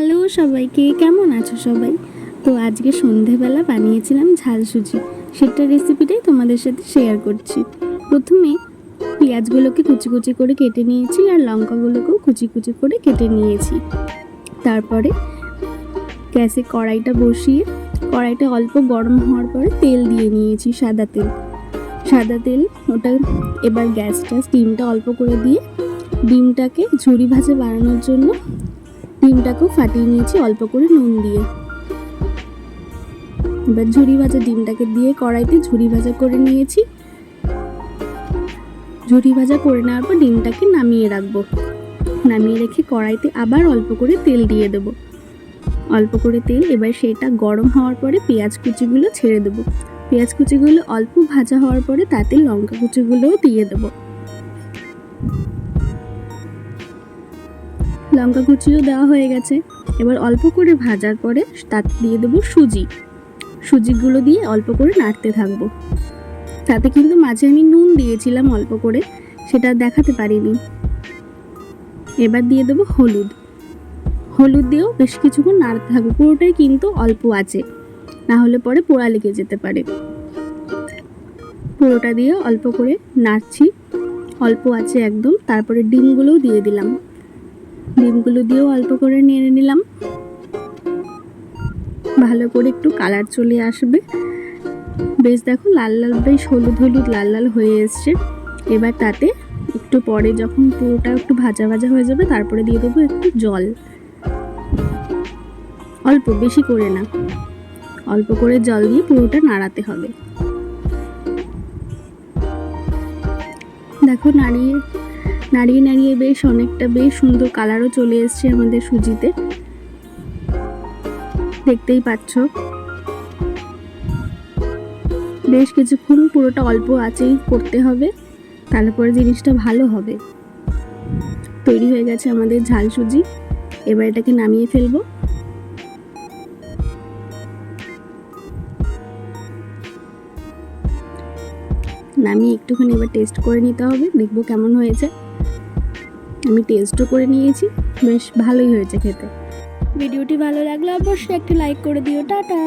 Hello সবাইকে, কেমন আছো সবাই? তো আজকে সন্ধেবেলা বানিয়েছিলাম ঝাল সুজি, সেটার রেসিপিটাই তোমাদের সাথে শেয়ার করছি। প্রথমে পেঁয়াজগুলোকে কুচি কুচি করে কেটে নিয়েছি আর লঙ্কাগুলোকেও কুচি কুচি করে কেটে নিয়েছি। তারপরে গ্যাসে কড়াইটা বসিয়ে কড়াইটা অল্প গরম হওয়ার পরে তেল দিয়ে নিয়েছি, সাদা তেল। ওটা এবার গ্যাসটা স্টিমটা অল্প করে দিয়ে ডিমটাকে ঝুরি ভাজা বানানোর জন্য ডিমটাকেও ফাটিয়ে নিয়েছি অল্প করে নুন দিয়ে। এবার ঝুরি ভাজা ডিমটাকে দিয়ে কড়াইতে ঝুরি ভাজা করে নিয়েছি। ঝুরি ভাজা করে নেওয়ার পর ডিমটাকে নামিয়ে রাখবো। নামিয়ে রেখে কড়াইতে আবার অল্প করে তেল দিয়ে দেবো, অল্প করে তেল। এবার সেটা গরম হওয়ার পরে পেঁয়াজ কুচিগুলো ছেড়ে দেবো। পেঁয়াজ কুচিগুলো অল্প ভাজা হওয়ার পরে তাতে লঙ্কা কুচিগুলোও দিয়ে দেবো। লঙ্কা কুচিও দেওয়া হয়ে গেছে। এবার অল্প করে ভাজার পরে তাতে দিয়ে দেবো সুজিগুলো দিয়ে অল্প করে নাড়তে থাকবো। তাতে কিন্তু মাঝে আমি নুন দিয়েছিলাম অল্প করে, সেটা দেখাতে পারিনি। এবার দিয়ে দেবো হলুদ দিয়েও বেশ কিছুক্ষণ নাড়তে থাকবো। পুরোটাই কিন্তু অল্প আছে, না হলে পরে পোড়া লেগে যেতে পারে। পুরোটা দিয়ে অল্প করে নাড়ছি, অল্প আছে একদম। তারপরে ডিমগুলোও দিয়ে দিলাম, ডিমগুলো দিয়েও অল্প করে নেড়ে নিলাম। ভালো করে একটু কালার চলে আসবে, বেশ দেখো লাল লাল, বেশ হলুদ লাল হয়ে এসছে। এবার তাতে একটু পরে যখন পুরোটা একটু ভাজা ভাজা হয়ে যাবে তারপরে দিয়ে দেবো একটু জল, অল্প, বেশি করে না, অল্প করে জল দিয়ে পুরোটা নাড়াতে হবে। দেখো নাড়িয়ে বেশ অনেকটা বেশ সুন্দর কালারও চলে এসছে আমাদের সুজিতে, দেখতেই পাচ্ছ। বেশ কিছুক্ষণ পুরোটা অল্প আঁচেই করতে হবে, তারপরে জিনিসটা ভালো হবে। তৈরি হয়ে গেছে আমাদের ঝাল সুজি। এবার এটাকে নামিয়ে ফেলবো। নামিয়ে একটুখানি এবার টেস্ট করে নিতে হবে, দেখবো কেমন হয়েছে। আমি টেস্টও করে নিয়েছি, বেশ ভালোই হয়েছে খেতে। ভিডিওটি ভালো লাগলে অবশ্যই একটি লাইক করে দিও। টাটা।